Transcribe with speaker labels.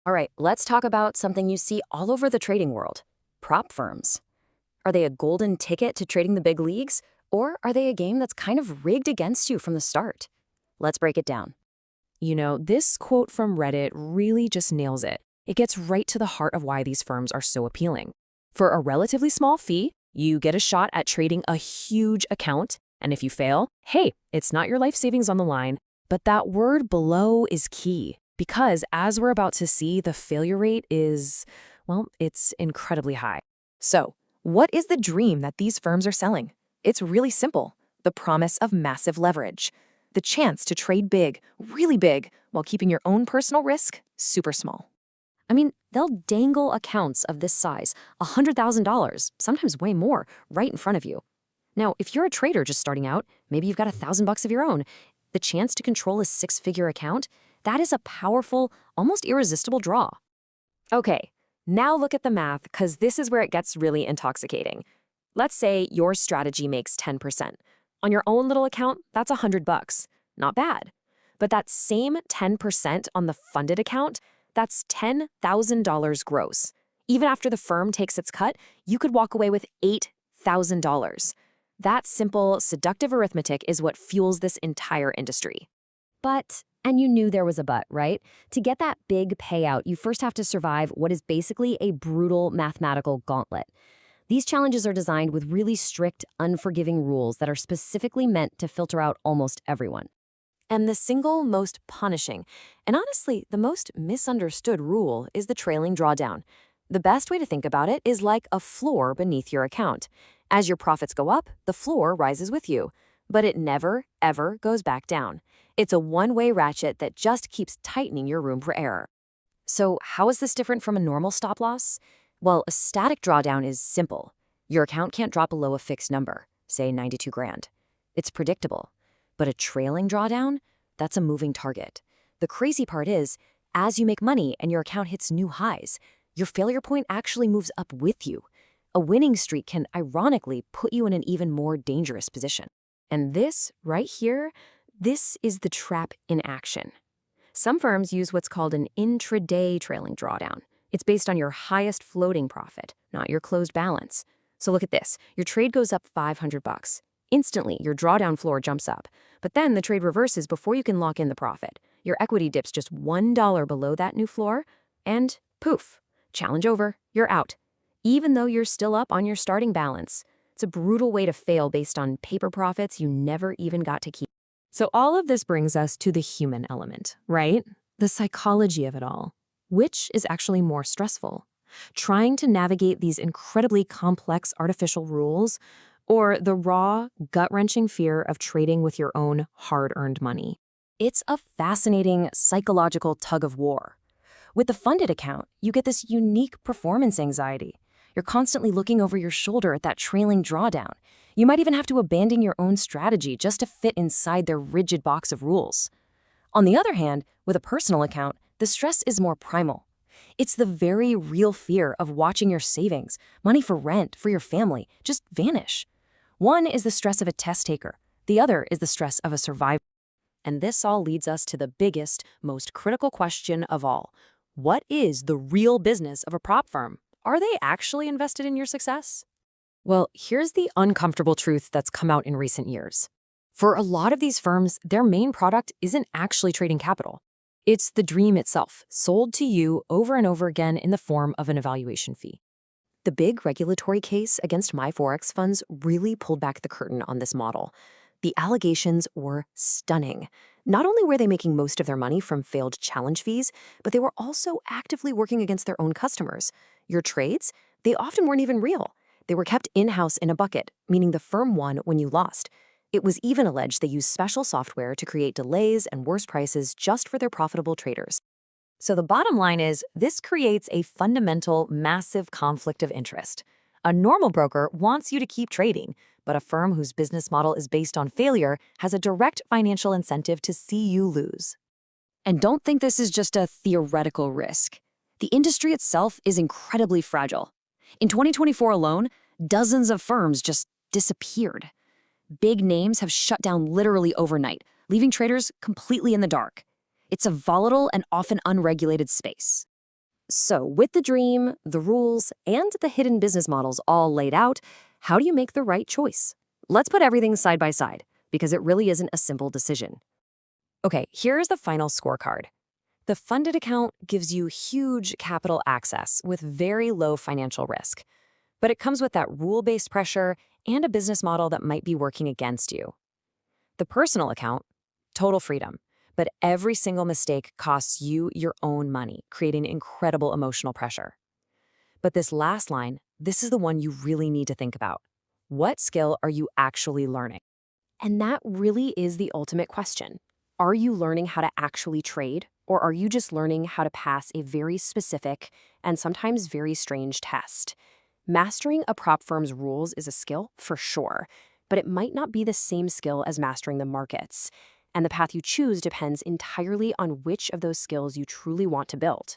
Speaker 1: All right, let's talk about something you see all over the trading world: prop firms. Are they a golden ticket to trading the big leagues, or are they a game that's kind of rigged against you from the start? Let's break it down.
Speaker 2: This quote from Reddit really just nails it. It gets right to the heart of why these firms are so appealing. For a relatively small fee, you get a shot at trading a huge account, and if you fail, hey, it's not your life savings on the line. But that word below is key, because as we're about to see, the failure rate is, well, it's incredibly high. So, what is the dream that these firms are selling? It's really simple: the promise of massive leverage. The chance to trade big, really big, while keeping your own personal risk super small.
Speaker 1: I mean, they'll dangle accounts of this size, $100,000, sometimes way more, right in front of you. Now, if you're a trader just starting out, maybe you've got $1,000 of your own, the chance to control a six-figure account, that is a powerful, almost irresistible draw. Okay, now look at the math, because this is where it gets really intoxicating. Let's say your strategy makes 10%. On your own little account, that's $100. Not bad. But that same 10% on the funded account, that's $10,000 gross. Even after the firm takes its cut, you could walk away with $8,000. That simple, seductive arithmetic is what fuels this entire industry. But, and you knew there was a but, right? To get that big payout, you first have to survive what is basically a brutal mathematical gauntlet. These challenges are designed with really strict, unforgiving rules that are specifically meant to filter out almost everyone. And the single most punishing, and honestly, the most misunderstood rule is the trailing drawdown. The best way to think about it is like a floor beneath your account. As your profits go up, the floor rises with you. But it never, ever goes back down. It's a one-way ratchet that just keeps tightening your room for error. So how is this different from a normal stop loss? Well, a static drawdown is simple. Your account can't drop below a fixed number, say 92 grand. It's predictable. But a trailing drawdown, that's a moving target. The crazy part is, as you make money and your account hits new highs, your failure point actually moves up with you. A winning streak can ironically put you in an even more dangerous position. And this, right here, this is the trap in action. Some firms use what's called an intraday trailing drawdown. It's based on your highest floating profit, not your closed balance. So look at this. Your trade goes up $500. Instantly, your drawdown floor jumps up. But then the trade reverses before you can lock in the profit. Your equity dips just $1 below that new floor, and poof, challenge over, you're out. Even though you're still up on your starting balance. It's a brutal way to fail based on paper profits you never even got to keep. So all of this brings us to the human element, right? The psychology of it all. Which is actually more stressful? Trying to navigate these incredibly complex artificial rules, or the raw, gut-wrenching fear of trading with your own hard-earned money? It's a fascinating psychological tug-of-war. With the funded account, you get this unique performance anxiety. You're constantly looking over your shoulder at that trailing drawdown. You might even have to abandon your own strategy just to fit inside their rigid box of rules. On the other hand, with a personal account, the stress is more primal. It's the very real fear of watching your savings, money for rent, for your family, just vanish. One is the stress of a test taker. The other is the stress of a survivor. And this all leads us to the biggest, most critical question of all. What is the real business of a prop firm? Are they actually invested in your success? Well, here's the uncomfortable truth that's come out in recent years. For a lot of these firms, their main product isn't actually trading capital. It's the dream itself, sold to you over and over again in the form of an evaluation fee. The big regulatory case against MyForex funds really pulled back the curtain on this model. The allegations were stunning. Not only were they making most of their money from failed challenge fees, but they were also actively working against their own customers. Your trades, they often weren't even real. They were kept in-house in a bucket, meaning the firm won when you lost. It was even alleged they used special software to create delays and worse prices just for their profitable traders. So the bottom line is, this creates a fundamental, massive conflict of interest. A normal broker wants you to keep trading, but a firm whose business model is based on failure has a direct financial incentive to see you lose. And don't think this is just a theoretical risk. The industry itself is incredibly fragile. In 2024 alone, dozens of firms just disappeared. Big names have shut down literally overnight, leaving traders completely in the dark. It's a volatile and often unregulated space. So, with the dream, the rules, and the hidden business models all laid out, how do you make the right choice? Let's put everything side by side, because it really isn't a simple decision.
Speaker 2: Okay, here's the final scorecard. The funded account gives you huge capital access with very low financial risk, but it comes with that rule-based pressure and a business model that might be working against you. The personal account, total freedom, but every single mistake costs you your own money, creating incredible emotional pressure. But this last line, this is the one you really need to think about. What skill are you actually learning?
Speaker 1: And that really is the ultimate question. Are you learning how to actually trade, or are you just learning how to pass a very specific and sometimes very strange test? Mastering a prop firm's rules is a skill, for sure, but it might not be the same skill as mastering the markets. And the path you choose depends entirely on which of those skills you truly want to build.